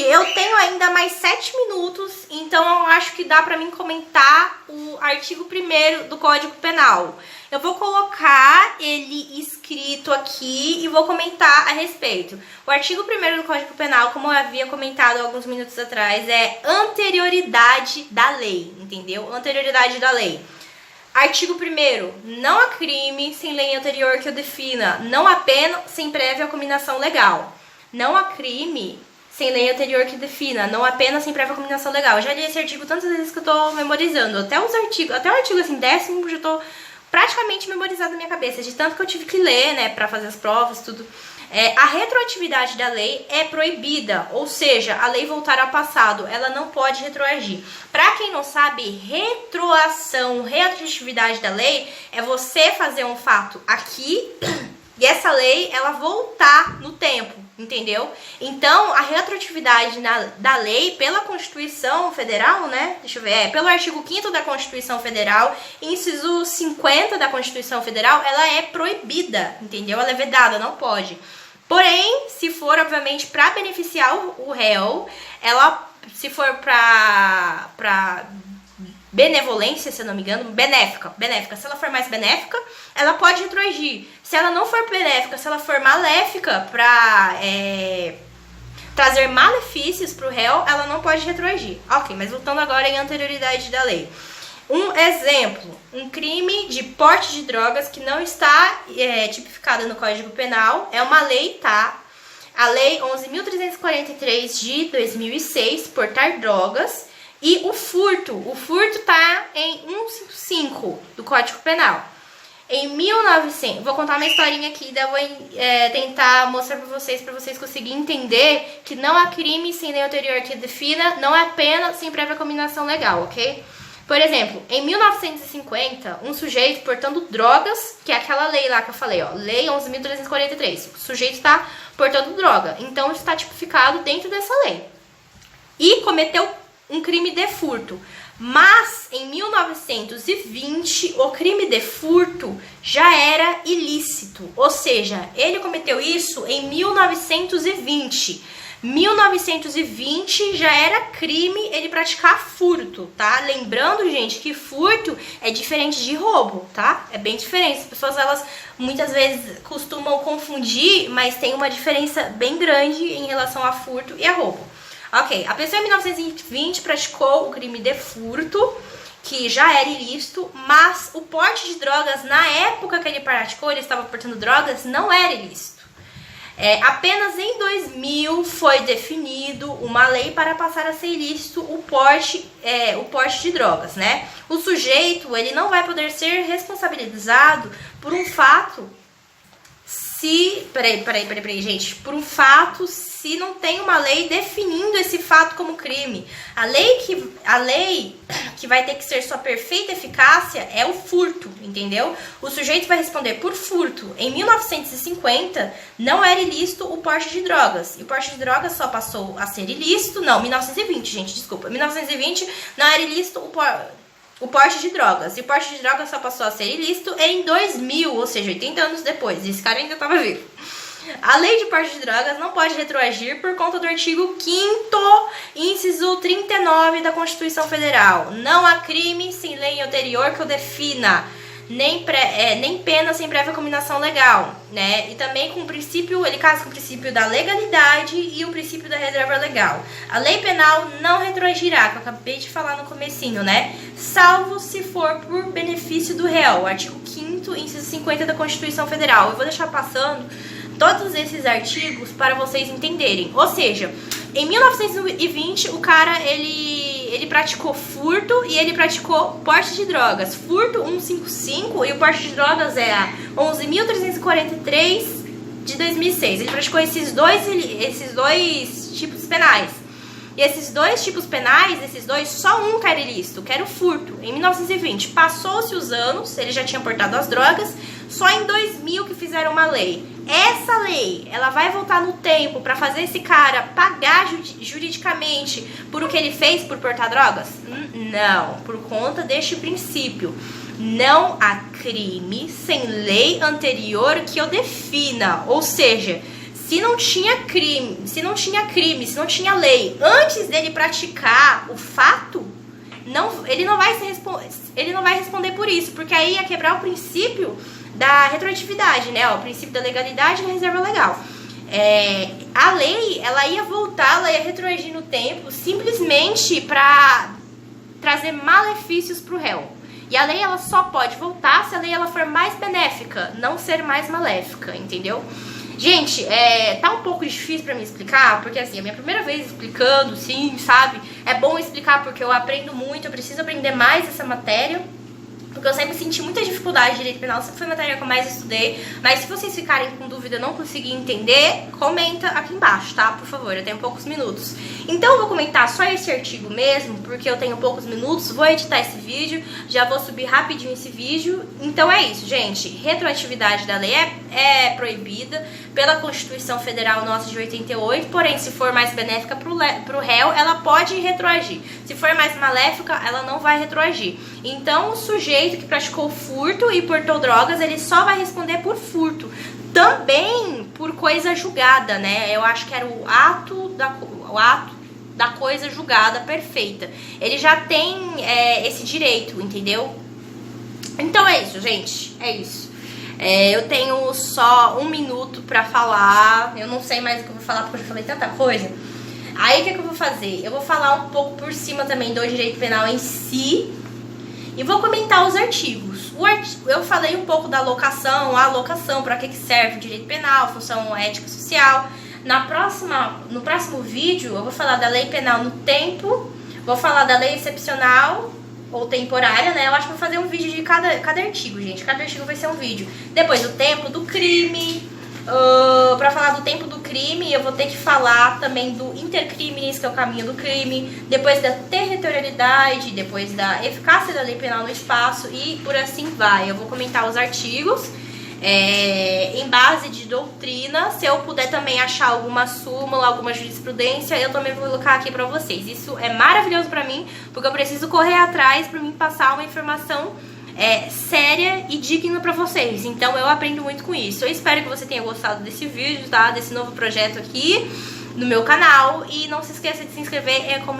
Eu tenho ainda mais 7 minutos, então eu acho que dá pra mim comentar o artigo 1º do Código Penal. Eu vou colocar ele escrito aqui e vou comentar a respeito. O artigo 1º do Código Penal, como eu havia comentado alguns minutos atrás, é anterioridade da lei, entendeu? Anterioridade da lei. Artigo 1º, não há crime sem lei anterior que o defina, não há pena sem prévia cominação legal. Não há crime sem lei anterior que defina, não há pena sem prévia cominação legal. Eu já li esse artigo tantas vezes que eu tô memorizando. Até o artigo assim, 10º, já tô praticamente memorizado na minha cabeça, de tanto que eu tive que ler, né, pra fazer as provas, tudo. A retroatividade da lei é proibida, ou seja, a lei voltar ao passado, ela não pode retroagir. Pra quem não sabe, retroatividade da lei é você fazer um fato aqui e essa lei, ela voltar no tempo, entendeu? Então, a retroatividade da lei, pela Constituição Federal, né? Deixa eu ver, pelo artigo 5º da Constituição Federal, inciso 50 da Constituição Federal, ela é proibida, entendeu? Ela é vedada, não pode. Porém, se for, obviamente, para beneficiar o réu, ela, se for para benevolência, se eu não me engano, benéfica. Se ela for mais benéfica, ela pode retroagir. Se ela não for benéfica, se ela for maléfica para trazer malefícios para o réu, ela não pode retroagir. Ok, mas voltando agora em anterioridade da lei. Um exemplo, um crime de porte de drogas que não está tipificado no Código Penal, é uma lei, tá? A Lei 11.343 de 2006, portar drogas. E o furto tá em 155 do Código Penal. Em 1900, vou contar uma historinha aqui, daí eu vou tentar mostrar pra vocês conseguirem entender que não há crime sem lei anterior que defina, não há pena sem prévia cominação legal, ok? Por exemplo, em 1950, um sujeito portando drogas, que é aquela lei lá que eu falei, ó, Lei 11.343, o sujeito está portando droga, então está tipificado dentro dessa lei. E cometeu um crime de furto. Mas em 1920 o crime de furto já era ilícito, ou seja, ele cometeu isso em 1920. 1920 já era crime ele praticar furto, tá? Lembrando, gente, que furto é diferente de roubo, tá? É bem diferente. As pessoas, elas muitas vezes costumam confundir, mas tem uma diferença bem grande em relação a furto e a roubo. Ok, a pessoa em 1920 praticou o crime de furto, que já era ilícito, mas o porte de drogas, na época que ele praticou, ele estava portando drogas, não era ilícito. Apenas em 2000 foi definido uma lei para passar a ser ilícito o porte de drogas, né? O sujeito, ele não vai poder ser responsabilizado por um fato por um fato se não tem uma lei definindo esse fato como crime. A lei que vai ter que ser sua perfeita eficácia é o furto, entendeu? O sujeito vai responder por furto. Em 1950 não era ilícito o porte de drogas. E o porte de drogas só passou a ser ilícito, 1920, gente, desculpa. 1920 não era ilícito o porte de drogas. E o porte de drogas só passou a ser ilícito em 2000, ou seja, 80 anos depois. Esse cara ainda estava vivo. A lei de porte de drogas não pode retroagir por conta do artigo 5º, inciso 39 da Constituição Federal. Não há crime sem lei anterior que o defina, nem pena sem prévia cominação legal, né? E também com o princípio, ele casa com o princípio da legalidade e o princípio da reserva legal. A lei penal não retroagirá, que eu acabei de falar no comecinho, né? Salvo se for por benefício do réu, artigo 5º, inciso 50 da Constituição Federal. Eu vou deixar passando todos esses artigos para vocês entenderem. Ou seja, em 1920 o cara ele praticou furto e ele praticou porte de drogas. Furto 155 e o porte de drogas é a 11.343 de 2006. Ele praticou esses dois tipos penais. E esses dois tipos penais, só um que era ilícito, que era o furto. Em 1920, passou-se os anos, ele já tinha portado as drogas, só em 2000 que fizeram uma lei. Essa lei, ela vai voltar no tempo para fazer esse cara pagar juridicamente por o que ele fez por portar drogas? Não, por conta deste princípio. Não há crime sem lei anterior que o defina, ou seja, se se não tinha crime, se não tinha lei antes dele praticar o fato, ele não vai responder por isso, porque aí ia quebrar o princípio da retroatividade, né? O princípio da legalidade na reserva legal. A lei, ela ia voltar, ela ia retroagir no tempo simplesmente para trazer malefícios para o réu. E a lei, ela só pode voltar se a lei ela for mais benéfica, não ser mais maléfica, entendeu? Gente, tá um pouco difícil pra me explicar, porque assim, é a minha primeira vez explicando, sim, sabe? É bom explicar porque eu aprendo muito, eu preciso aprender mais essa matéria, porque eu sempre senti muita dificuldade de direito penal, sempre foi a matéria que eu mais estudei. Mas se vocês ficarem com dúvida, não conseguirem entender, comenta aqui embaixo, tá? Por favor, eu tenho poucos minutos. Então eu vou comentar só esse artigo mesmo, porque eu tenho poucos minutos, vou editar esse vídeo, já vou subir rapidinho esse vídeo. Então é isso, gente. Retroatividade da lei é proibida pela Constituição Federal nossa de 88, porém, se for mais benéfica pro réu, ela pode retroagir. Se for mais maléfica, ela não vai retroagir. Então, o sujeito que praticou furto e portou drogas, ele só vai responder por furto. Também por coisa julgada, né? Eu acho que era o ato da coisa julgada perfeita. Ele já tem esse direito, entendeu? Então é isso, gente. É isso. Eu tenho só 1 minuto pra falar. Eu não sei mais o que eu vou falar porque eu já falei tanta coisa. Aí o que eu vou fazer? Eu vou falar um pouco por cima também do direito penal em si e vou comentar os artigos. Eu falei um pouco da alocação, a alocação, para que serve o direito penal, função ética social. No próximo vídeo eu vou falar da lei penal no tempo, vou falar da lei excepcional ou temporária, né? Eu acho que vou fazer um vídeo de cada artigo, gente. Cada artigo vai ser um vídeo. Depois o tempo do crime. Pra falar do tempo do crime, eu vou ter que falar também do intercrimes, que é o caminho do crime, depois da territorialidade, depois da eficácia da lei penal no espaço e por assim vai. Eu vou comentar os artigos em base de doutrina. Se eu puder também achar alguma súmula, alguma jurisprudência, eu também vou colocar aqui pra vocês. Isso é maravilhoso pra mim, porque eu preciso correr atrás pra mim passar uma informação séria e digna pra vocês. Então eu aprendo muito com isso. Eu espero que você tenha gostado desse vídeo, tá? Desse novo projeto aqui no meu canal. E não se esqueça de se inscrever e comentar.